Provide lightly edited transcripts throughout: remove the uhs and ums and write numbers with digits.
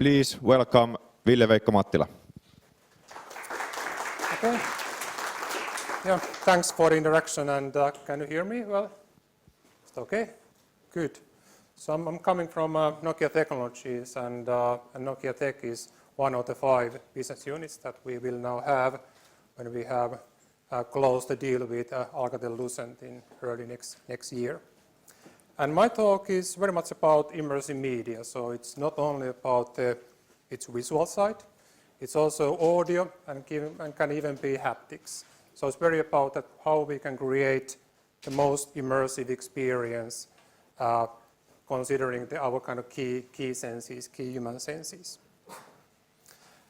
please welcome Ville-Veikko Mattila. Okay. Yeah, thanks for the introduction, and can you hear me well? It's okay? Good. So I'm coming from Nokia Technologies, and Nokia Tech is one of the 5 business units that we will now have when we have closed the deal with Alcatel-Lucent in early next year. And my talk is very much about immersive media, so it's not only about its visual side, it's also audio and can even be haptics. So it's very about that how we can create the most immersive experience considering our kind of key senses, key human senses.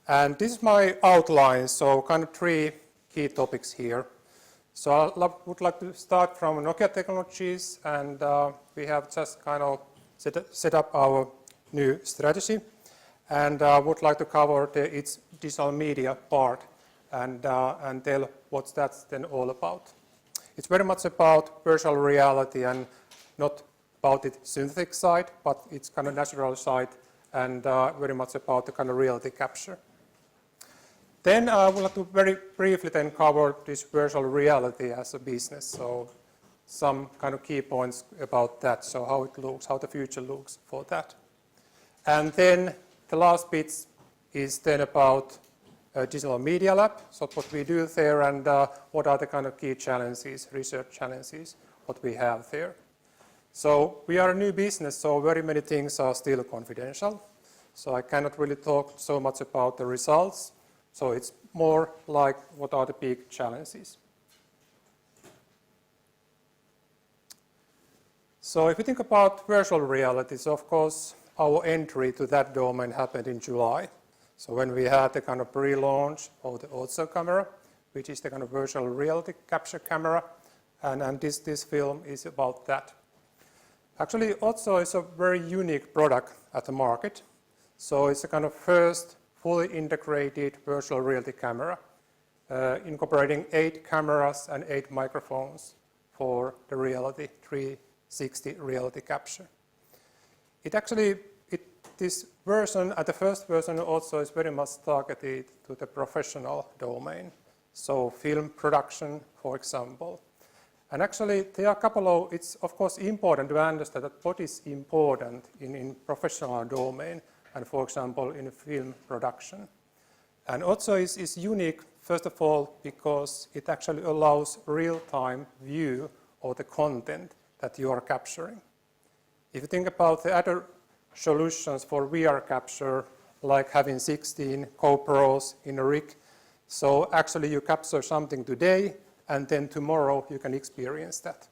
And this is my outline, so kind of 3 key topics here. So I would like to start from Nokia Technologies, and we have just kind of set up our new strategy. And I would like to cover its digital media part and tell what that's then all about. It's very much about virtual reality and not about the synthetic side, but it's kind of natural side and very much about the kind of reality capture. Then I would like to very briefly then cover this virtual reality as a business. So some kind of key points about that, so how it looks, how the future looks for that. And then the last bit is then about Digital Media Lab, so what we do there and what are the kind of key challenges, research challenges, what we have there. So we are a new business, so very many things are still confidential. So I cannot really talk so much about the results. So it's more like what are the big challenges. So if you think about virtual reality, so of course our entry to that domain happened in July. So when we had the kind of pre-launch of the Otso camera, which is the kind of virtual reality capture camera, and this film is about that. Actually, Otso is a very unique product at the market. So it's a kind of first fully integrated virtual reality camera, incorporating 8 cameras and 8 microphones for the reality, 360 reality capture. This version, the first version also is very much targeted to the professional domain. So film production, for example. And actually, there are a couple of, it's of course important to understand that what is important in professional domain and for example in film production. And also is unique, first of all, because it actually allows real-time view of the content that you are capturing. If you think about the other solutions for VR capture, like having 16 GoPros in a rig, so actually you capture something today and then tomorrow you can experience that.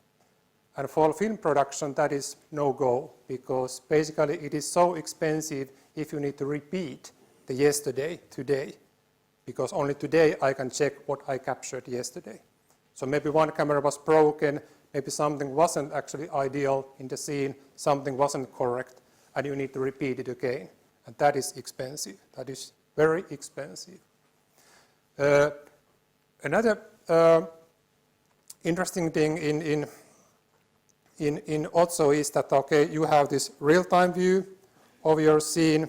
And for film production, that is no-go, because basically it is so expensive if you need to repeat the yesterday, today, because only today I can check what I captured yesterday. So maybe one camera was broken, maybe something wasn't actually ideal in the scene, something wasn't correct, and you need to repeat it again. And that is expensive. That is very expensive. Another interesting thing in Otso is that, okay, you have this real-time view of your scene,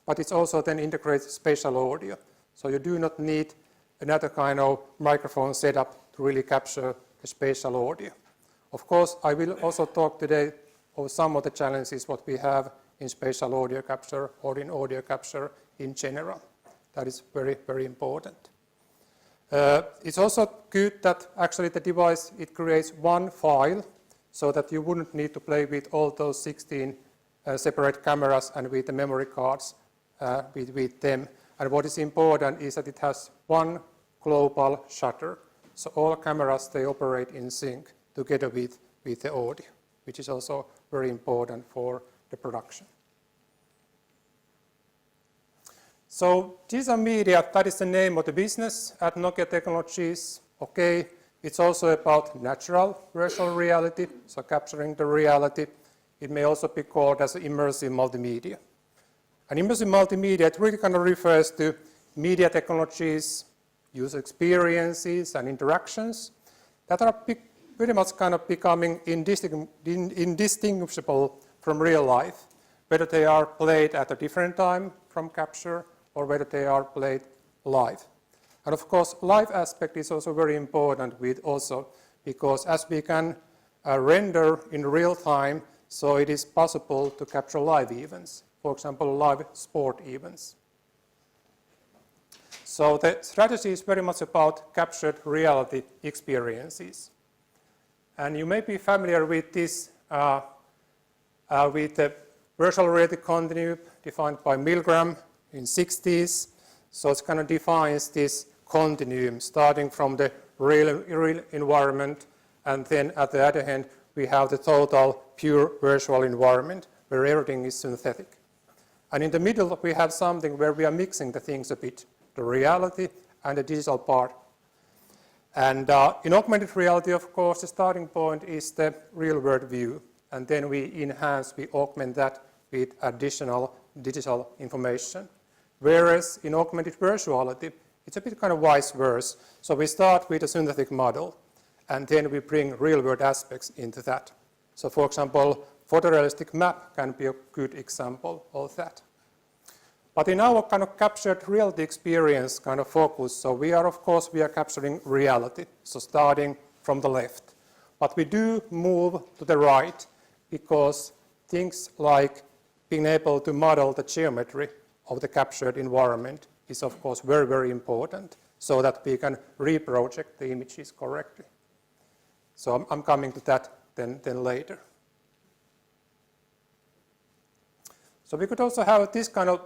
but it's also then integrates spatial audio. So you do not need another kind of microphone setup to really capture the spatial audio. Of course, I will also talk today of some of the challenges what we have in spatial audio capture or in audio capture in general. That is very, very important. It's also good that actually the device, it creates one file so that you wouldn't need to play with all those 16 separate cameras and with the memory cards with them. And what is important is that it has one global shutter. So all cameras, they operate in sync together with the audio, which is also very important for the production. So digital media, that is the name of the business at Nokia Technologies. Okay, it's also about natural virtual reality, so capturing the reality. It may also be called as immersive multimedia. And immersive multimedia, it really kind of refers to media technologies, user experiences and interactions that are very much kind of becoming indistinguishable from real life, whether they are played at a different time from capture or whether they are played live. And of course, live aspect is also very important with also because as we can render in real time, so it is possible to capture live events, for example, live sport events. So the strategy is very much about captured reality experiences. And you may be familiar with this, with the virtual reality continuum defined by Milgram in 60s. So it kind of defines this continuum starting from the real environment, and then at the other hand, we have the total pure virtual environment where everything is synthetic. And in the middle, we have something where we are mixing the things a bit, the reality and the digital part. And in augmented reality, of course, the starting point is the real-world view. And then we enhance, we augment that with additional digital information. Whereas in augmented virtuality, it's a bit kind of vice versa. So we start with a synthetic model, and then we bring real-world aspects into that. So for example, photorealistic map can be a good example of that. But in our kind of captured reality experience kind of focus, so we are, of course, we are capturing reality, so starting from the left. But we do move to the right because things like being able to model the geometry of the captured environment is, of course, very, very important so that we can reproject the images correctly. So I'm coming to that then later. So we could also have this kind of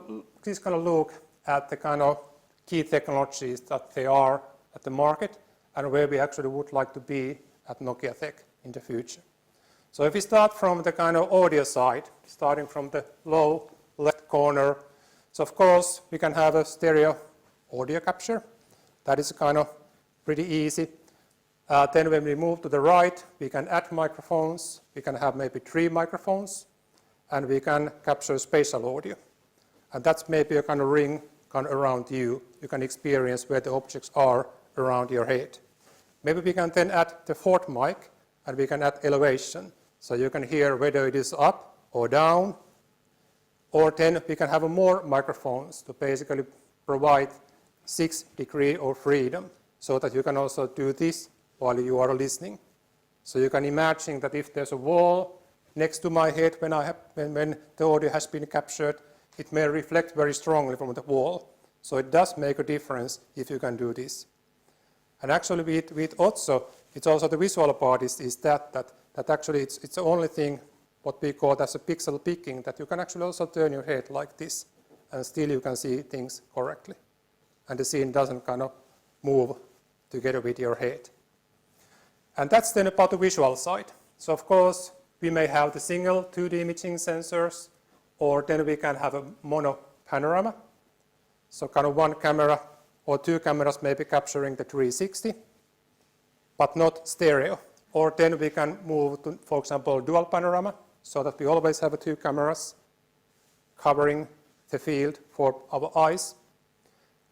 look at the kind of key technologies that they are at the market and where we actually would like to be at Nokia Tech in the future. So if we start from the kind of audio side, starting from the low left corner, so of course we can have a stereo audio capture. That is kind of pretty easy. Then when we move to the right, we can add microphones. We can have maybe 3 microphones, and we can capture spatial audio. And that's maybe a kind of ring kind of around you. You can experience where the objects are around your head. Maybe we can then add the 4th mic, and we can add elevation. So you can hear whether it is up or down. Or then we can have more microphones to basically provide 6 degrees of freedom so that you can also do this while you are listening. So you can imagine that if there's a wall next to my head when the audio has been captured, it may reflect very strongly from the wall. So it does make a difference if you can do this. And actually with Otso, it's also the visual part is that actually it's the only thing what we call as a pixel picking, that you can actually also turn your head like this and still you can see things correctly. And the scene doesn't kind of move together with your head. And that's then about the visual side. So of course, we may have the single 2D imaging sensors, or then we can have a mono panorama. So kind of 1 camera or 2 cameras may be capturing the 360, but not stereo. Or then we can move to, for example, dual panorama, so that we always have 2 cameras covering the field for our eyes.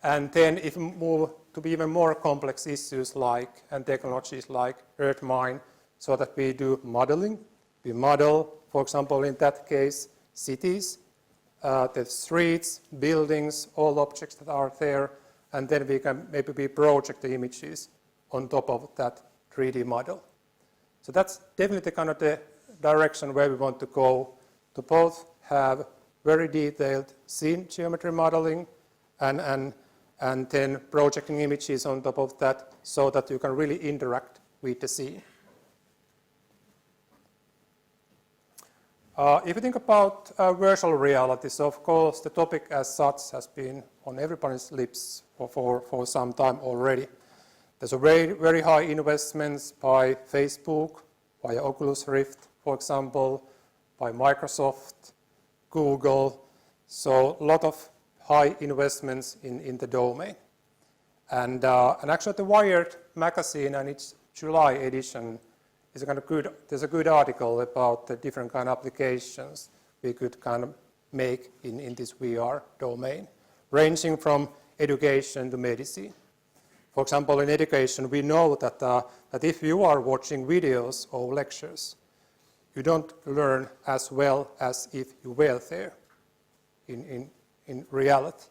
And then if we move to be even more complex issues like, and technologies like EarthMine, so that we do modeling. We model, for example, in that case, cities, the streets, buildings, all objects that are there, and then we can maybe project the images on top of that 3D model. So that's definitely kind of the direction where we want to go, to both have very detailed scene geometry modeling and then projecting images on top of that so that you can really interact with the scene. If you think about virtual reality, so of course the topic as such has been on everybody's lips for some time already. There's a very, very high investments by Facebook, by Oculus Rift, for example, by Microsoft, Google. So a lot of high investments in the domain. And actually the Wired magazine and its July edition is a kind of good, there's a good article about the different kind of applications we could kind of make in this VR domain, ranging from education to medicine. For example, in education, we know that if you are watching videos or lectures, you don't learn as well as if you were there in reality.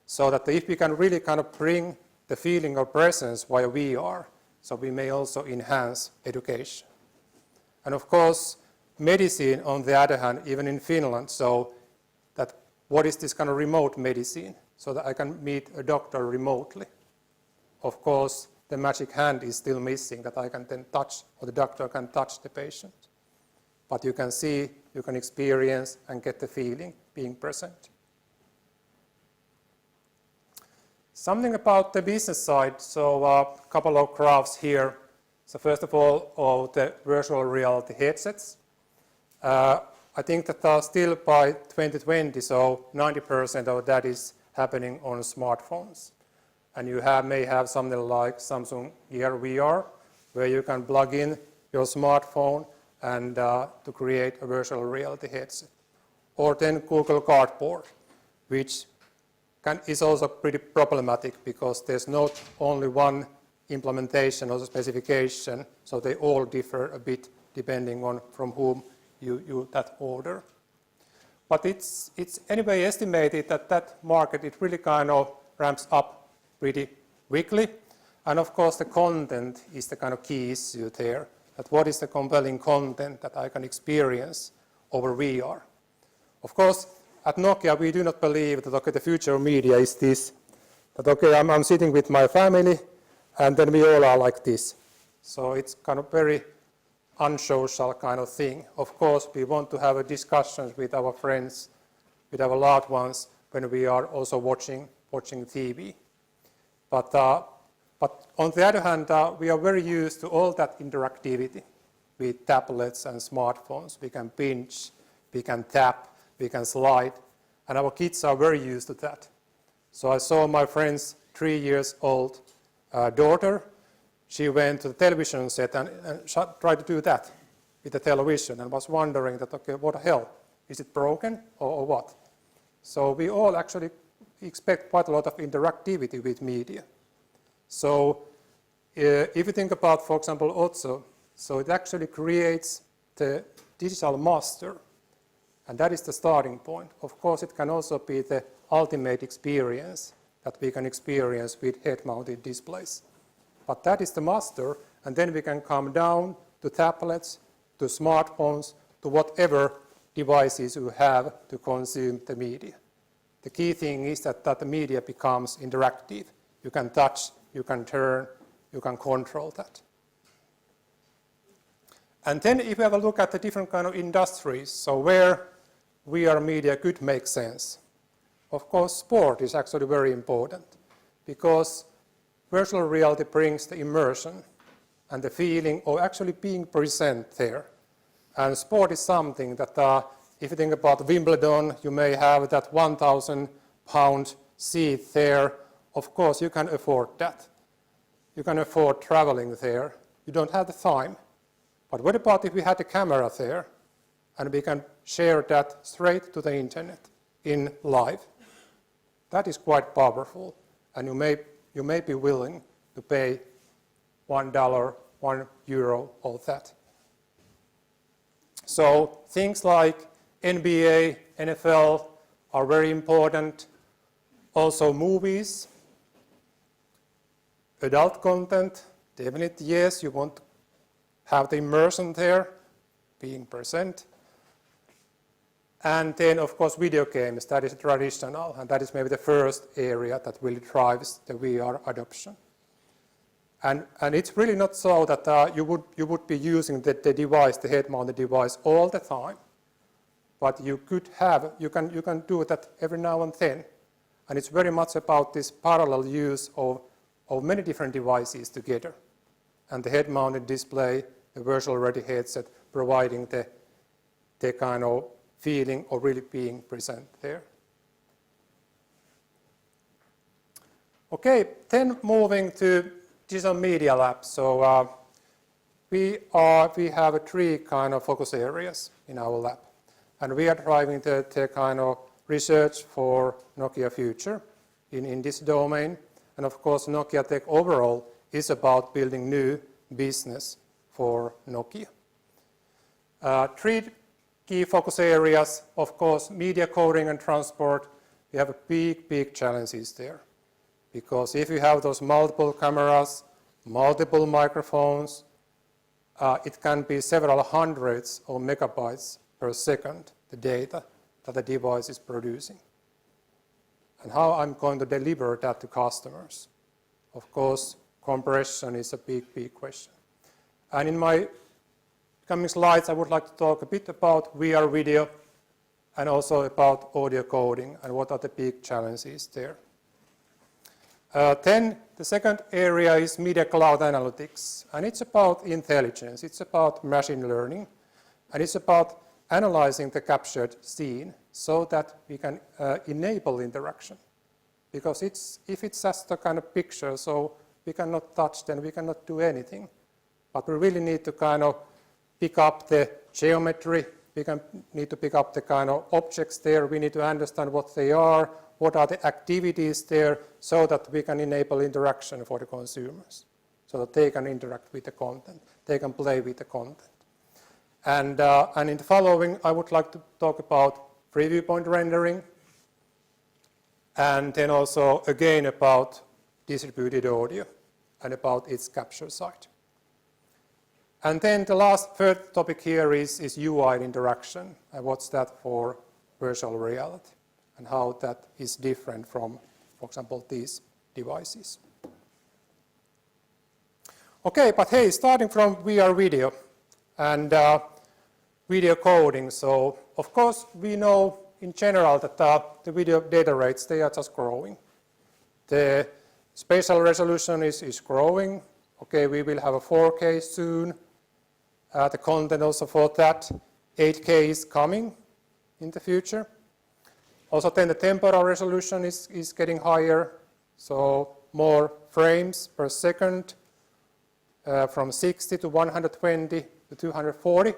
So that if we can really kind of bring the feeling of presence via VR, so we may also enhance education. And of course, medicine, on the other hand, even in Finland, so that what is this kind of remote medicine? So that I can meet a doctor remotely. Of course, the magic hand is still missing, that I can then touch, or the doctor can touch the patient. But you can see, you can experience, and get the feeling being present. Something about the business side, so a couple of graphs here. So first of all the virtual reality headsets. I think that still by 2020, so 90% of that is happening on smartphones. And you may have something like Samsung Gear VR, where you can plug in your smartphone and to create a virtual reality headset. Or then Google Cardboard, which is also pretty problematic because there's not only one implementation or specification, so they all differ a bit depending on from whom you that order. But it's anyway estimated that market, it really kind of ramps up pretty quickly. And of course the content is the kind of key issue there, that what is the compelling content that I can experience over VR. Of course, at Nokia, we do not believe that, okay, the future of media is this, that, okay, I'm sitting with my family, and then we all are like this. So it's kind of very unsocial kind of thing. Of course, we want to have discussions with our friends, with our loved ones, when we are also watching TV. But on the other hand, we are very used to all that interactivity with tablets and smartphones. We can pinch, we can tap, we can slide, and our kids are very used to that. So I saw my friend's 3-year-old daughter. She went to the television set and tried to do that with the television and was wondering that, okay, what the hell? Is it broken or what? So we all actually expect quite a lot of interactivity with media. So if you think about, for example, Otso, so it actually creates the digital master. And that is the starting point. Of course, it can also be the ultimate experience that we can experience with head-mounted displays. But that is the master, and then we can come down to tablets, to smartphones, to whatever devices you have to consume the media. The key thing is that the media becomes interactive. You can touch, you can turn, you can control that. And then if you have a look at the different kind of industries, so where VR media could make sense. Of course, sport is actually very important because virtual reality brings the immersion and the feeling of actually being present there. And sport is something that, if you think about Wimbledon, you may have that 1,000-pound seat there. Of course, you can afford that. You can afford traveling there. You don't have the time. But what about if we had a camera there and we can share that straight to the internet in live? That is quite powerful, and you may be willing to pay $1, €1, all that. So things like NBA, NFL are very important. Also movies, adult content, definitely yes, you want to have the immersion there, being present. And then, of course, video games, that is traditional, and that is maybe the first area that really drives the VR adoption. And it's really not so that you would be using the device, the head-mounted device, all the time. But you can do that every now and then. And it's very much about this parallel use of many different devices together. And the head-mounted display, the virtual reality headset, providing the kind of feeling of really being present there. Okay, then moving to digital media lab. So we have 3 kind of focus areas in our lab, and we are driving the kind of research for Nokia future in this domain. And of course, Nokia Tech overall is about building new business for Nokia. Three key focus areas, of course, media coding and transport. We have big challenges there. Because if you have those multiple cameras, multiple microphones, it can be several hundreds of megabytes per second, the data that the device is producing. And how I'm going to deliver that to customers. Of course, compression is a big question. And in my coming slides, I would like to talk a bit about VR video and also about audio coding and what are the big challenges there. Then the second area is media cloud analytics, and it's about intelligence, it's about machine learning, and it's about analyzing the captured scene so that we can enable interaction. Because if it's just a kind of picture, so we cannot touch, then we cannot do anything. But we really need to kind of pick up the geometry, we need to pick up the kind of objects there, we need to understand what they are, what are the activities there, so that we can enable interaction for the consumers, so that they can interact with the content, they can play with the content. And in the following, I would like to talk about preview point rendering, and then also again about distributed audio and about its capture side. And then the third topic here is UI interaction, and what's that for virtual reality, and how that is different from, for example, these devices. Okay, but hey, starting from VR video and video coding. So, of course, we know in general that the video data rates, they are just growing. The spatial resolution is growing. Okay, we will have a 4K soon. The content also for that. 8K is coming in the future. Also then the temporal resolution is getting higher, so more frames per second, from 60 to 120 to 240.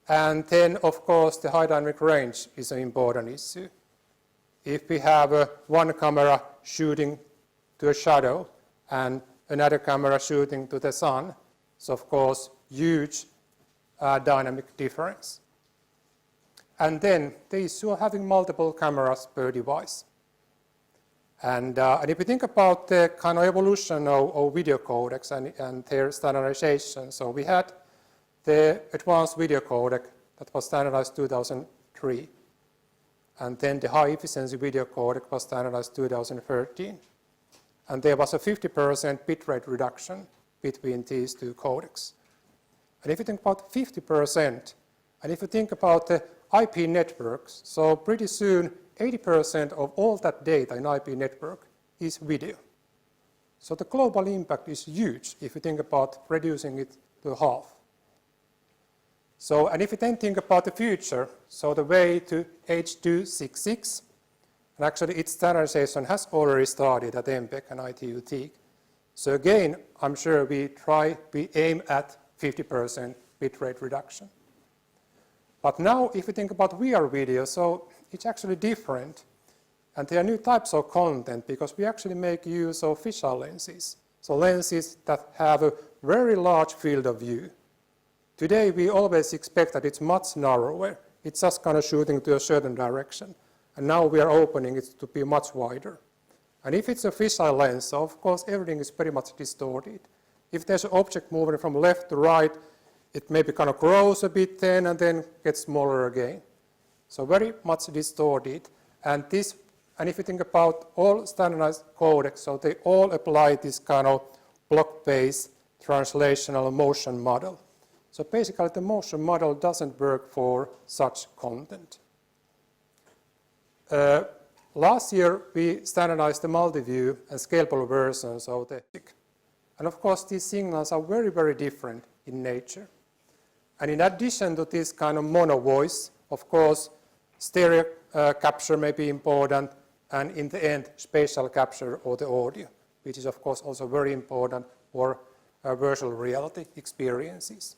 And then, of course, the high dynamic range is an important issue. If we have one camera shooting to a shadow and another camera shooting to the sun, so of course, huge dynamic difference. And then the issue of having multiple cameras per device. And if you think about the kind of evolution of video codecs and their standardization, so we had the advanced video codec that was standardized 2003. And then the high efficiency video codec was standardized 2013. And there was a 50% bitrate reduction between these two codecs. And if you think about 50%, and if you think about the IP networks, so pretty soon 80% of all that data in IP network is video. So the global impact is huge if you think about reducing it to half. So, and if you then think about the future, so the way to H.266, and actually its standardization has already started at MPEC and ITU-TIC. So again, I'm sure we aim at 50% bitrate reduction. But now, if you think about VR video, so it's actually different. And there are new types of content because we actually make use of fisheye lenses. So lenses that have a very large field of view. Today, we always expect that it's much narrower. It's just kind of shooting to a certain direction. And now we are opening it to be much wider. And if it's a fisheye lens, so of course, everything is pretty much distorted. If there's an object moving from left to right, it maybe kind of grows a bit then and then gets smaller again. So very much distorted. And if you think about all standardized codecs, so they all apply this kind of block-based translational motion model. So basically the motion model doesn't work for such content. Last year we standardized the multi-view and scalable versions of the and of course these signals are very, very different in nature. And in addition to this kind of mono voice, of course, stereo capture may be important, and in the end, spatial capture of the audio, which is of course also very important for virtual reality experiences.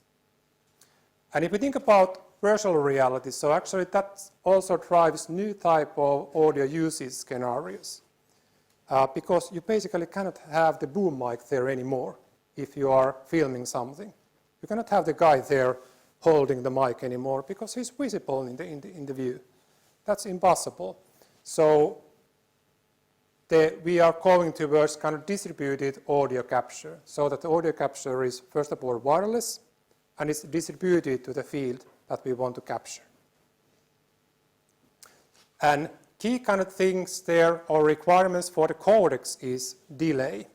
And if we think about virtual reality, so actually that also drives new type of audio usage scenarios. Because you basically cannot have the boom mic there anymore if you are filming something. You cannot have the guy there holding the mic anymore because he's visible in the view. That's impossible. So we are going towards kind of distributed audio capture, so that the audio capture is first of all wireless and it's distributed to the field that we want to capture. And key kind of things there or requirements for the codecs is delay.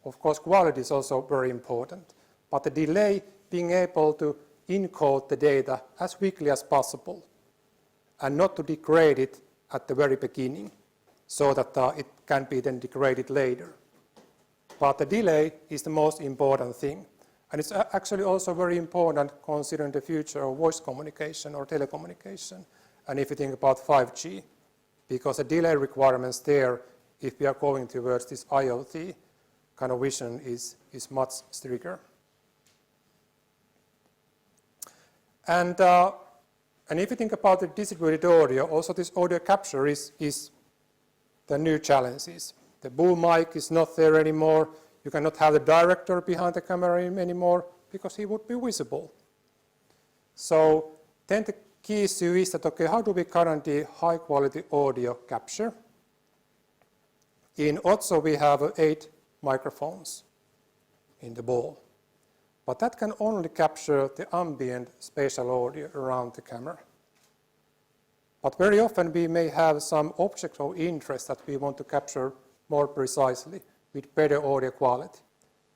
Of course, quality is also very important, but the delay, being able to encode the data as quickly as possible and not to degrade it at the very beginning so that it can be then degraded later. But the delay is the most important thing. And it's actually also very important considering the future of voice communication or telecommunication. And if you think about 5G, because the delay requirements there, if we are going towards this IoT kind of vision, is much stricter. And if you think about the distributed audio, also this audio capture is the new challenges. The boom mic is not there anymore. You cannot have the director behind the camera anymore because he would be visible. So then the key issue is that, okay, how do we guarantee high quality audio capture? In Otso we have 8 microphones in the ball, but that can only capture the ambient spatial audio around the camera. But very often we may have some object of interest that we want to capture more precisely with better audio quality.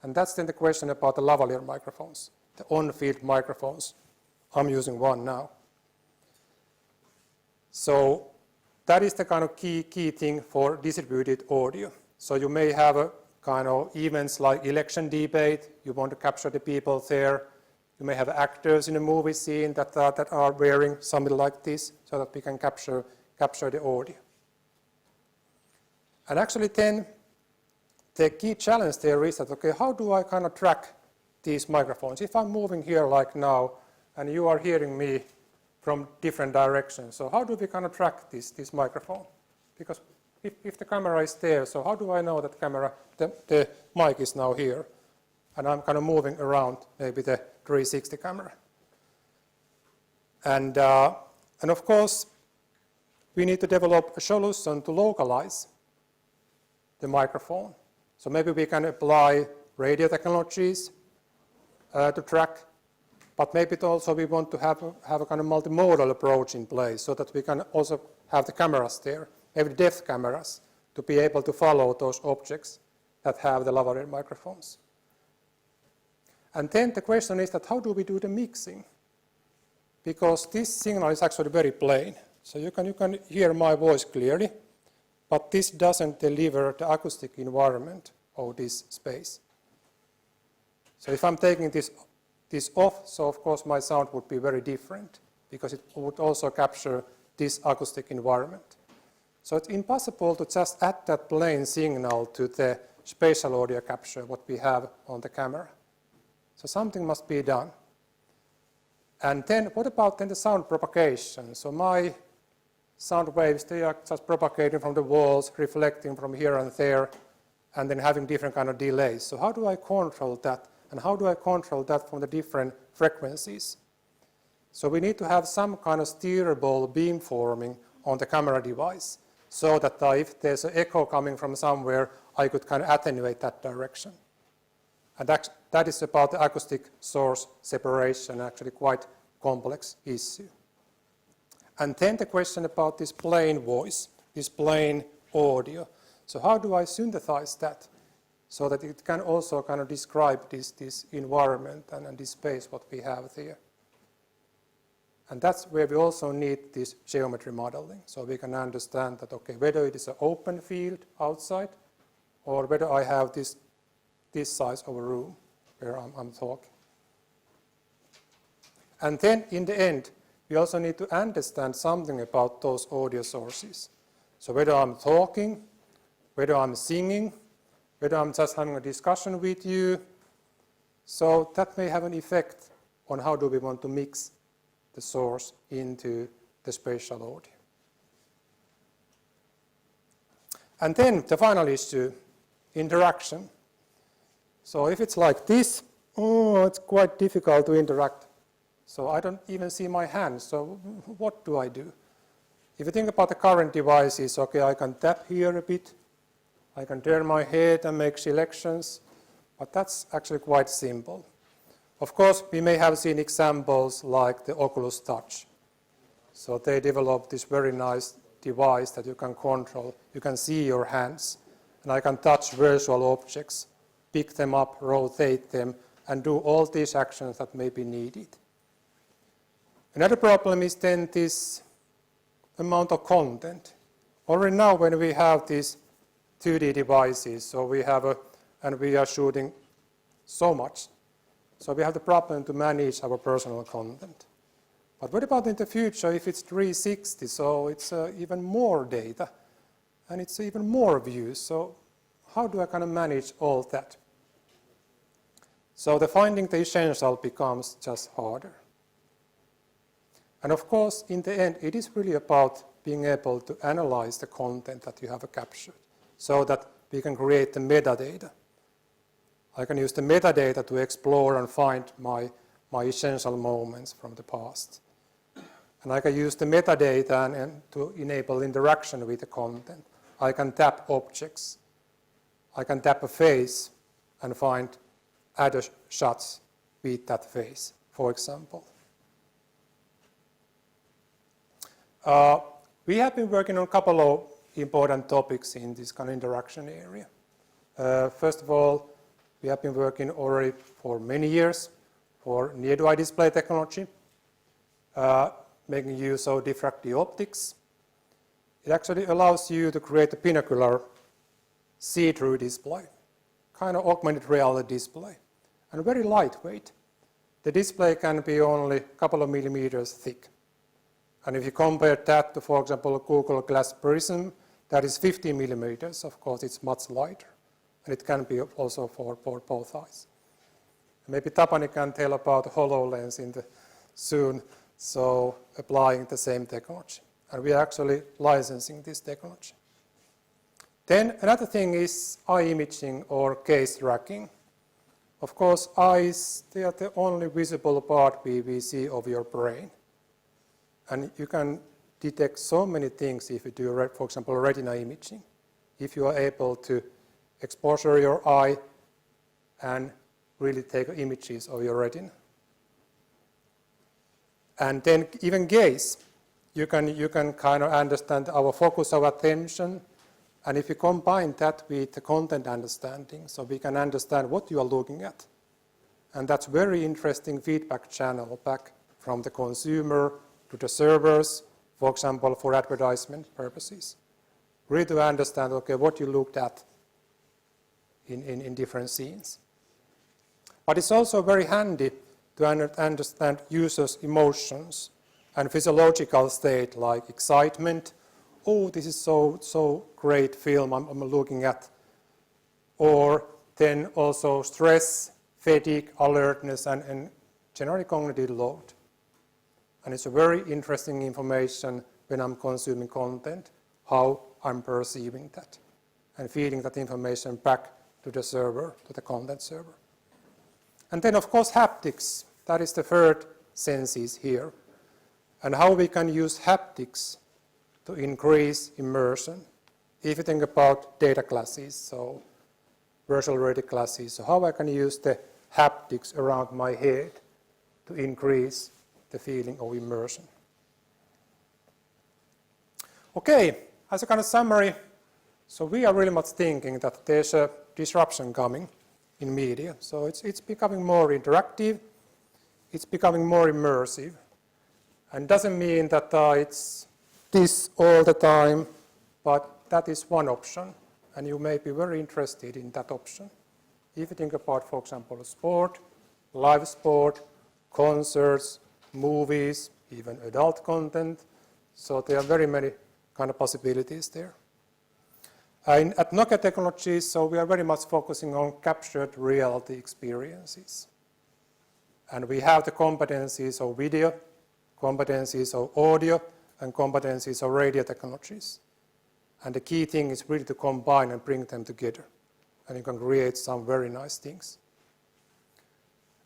And that's then the question about the lavalier microphones, the on-field microphones. I'm using one now. So that is the kind of key thing for distributed audio. So you may have a kind of events like election debate. You want to capture the people there. You may have actors in a movie scene that are wearing something like this so that we can capture the audio. And actually then the key challenge there is that, okay, how do I kind of track these microphones? If I'm moving here like now and you are hearing me from different directions, so how do we kind of track this microphone? Because if the camera is there, so how do I know that the mic is now here? And I'm kind of moving around maybe the 360 camera. And of course, we need to develop a solution to localize the microphone. So maybe we can apply radio technologies to track, but maybe also we want to have a kind of multimodal approach in place so that we can also have the cameras there, maybe depth cameras, to be able to follow those objects that have the lavalier microphones. And then the question is that how do we do the mixing? Because this signal is actually very plain. So you can hear my voice clearly, but this doesn't deliver the acoustic environment of this space. So if I'm taking this off, so of course my sound would be very different because it would also capture this acoustic environment. So it's impossible to just add that plain signal to the spatial audio capture what we have on the camera. So something must be done. And then what about then the sound propagation? So my sound waves, they are just propagating from the walls, reflecting from here and there, and then having different kind of delays. So how do I control that? And how do I control that from the different frequencies? So we need to have some kind of steerable beamforming on the camera device so that if there's an echo coming from somewhere, I could kind of attenuate that direction. And that is about the acoustic source separation, actually quite complex issue. And then the question about this plain voice, this plain audio. So how do I synthesize that so that it can also kind of describe this environment and this space what we have there? And that's where we also need this geometry modeling, so we can understand that, okay, whether it is an open field outside or whether I have this size of a room where I'm talking. And then in the end, we also need to understand something about those audio sources. So whether I'm talking, whether I'm singing, whether I'm just having a discussion with you, so that may have an effect on how do we want to mix the source into the spatial audio. And then the final issue, interaction. So if it's like this, it's quite difficult to interact So I don't even see my hands. So what do I do? If you think about the current devices, okay, I can tap here a bit. I can turn my head and make selections. But that's actually quite simple. Of course, we may have seen examples like the Oculus Touch. So they developed this very nice device that you can control. You can see your hands. And I can touch virtual objects, pick them up, rotate them, and do all these actions that may be needed. Another problem is then this amount of content. Already now when we have these 2D devices, so we have and we are shooting so much. So we have the problem to manage our personal content. But what about in the future if it's 360? So it's even more data and it's even more views. So how do I kind of manage all that? So the finding the essential becomes just harder. And of course, in the end, it is really about being able to analyze the content that you have captured so that we can create the metadata. I can use the metadata to explore and find my essential moments from the past. And I can use the metadata and to enable interaction with the content. I can tap objects. I can tap a face and find other shots with that face, for example. We have been working on a couple of important topics in this kind of interaction area. First of all, we have been working already for many years for near-eye display technology, making use of diffractive optics. It actually allows you to create a binocular see-through display, kind of augmented reality display, and very lightweight. The display can be only a couple of millimeters thick. And if you compare that to, for example, a Google Glass Prism, that is 50 millimeters, of course, it's much lighter. And it can be also for both eyes. Maybe Tapani can tell about HoloLens soon, so applying the same technology. And we are actually licensing this technology. Then another thing is eye imaging or gaze tracking. Of course, eyes, they are the only visible part we see of your brain. And you can detect so many things if you do, for example, retina imaging. If you are able to exposure your eye and really take images of your retina. And then even gaze, you can kind of understand our focus of attention. And if you combine that with the content understanding, so we can understand what you are looking at. And that's very interesting feedback channel back from the consumer to the servers, for example, for advertisement purposes. Really to understand, okay, what you looked at in different scenes. But it's also very handy to understand users' emotions and physiological state like excitement. Oh, this is so great film I'm looking at. Or then also stress, fatigue, alertness, and generally cognitive load. And it's a very interesting information when I'm consuming content, how I'm perceiving that, and feeding that information back to the server, to the content server. And then, of course, haptics. That is the third senses here. And how we can use haptics to increase immersion. If you think about data classes, so virtual reality classes, so how I can use the haptics around my head to increase the feeling of immersion. Okay, as a kind of summary, so we are really much thinking that there's a disruption coming in media. So it's becoming more interactive, it's becoming more immersive, and doesn't mean that it's this all the time, but that is one option, and you may be very interested in that option. If you think about, for example, sport, live sport, concerts, movies, even adult content, so there are very many kind of possibilities there. At Nokia Technologies, so we are very much focusing on captured reality experiences. And we have the competencies of video, competencies of audio, and competencies of radio technologies. And the key thing is really to combine and bring them together. And you can create some very nice things.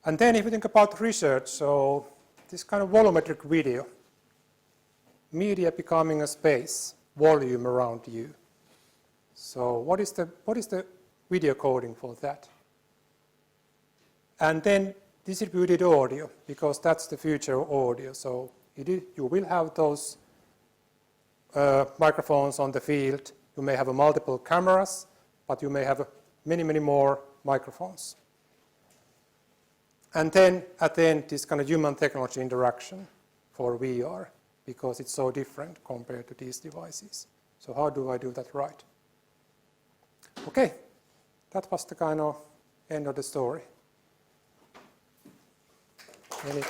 And then if you think about research, so this kind of volumetric video. Media becoming a space, volume around you. So what is the video coding for that? And then distributed audio, because that's the future of audio. So you will have those microphones on the field. You may have multiple cameras, but you may have many, many more microphones. And then at the end, this kind of human technology interaction for VR, because it's so different compared to these devices. So how do I do that right? Okay, that was the kind of end of the story. Any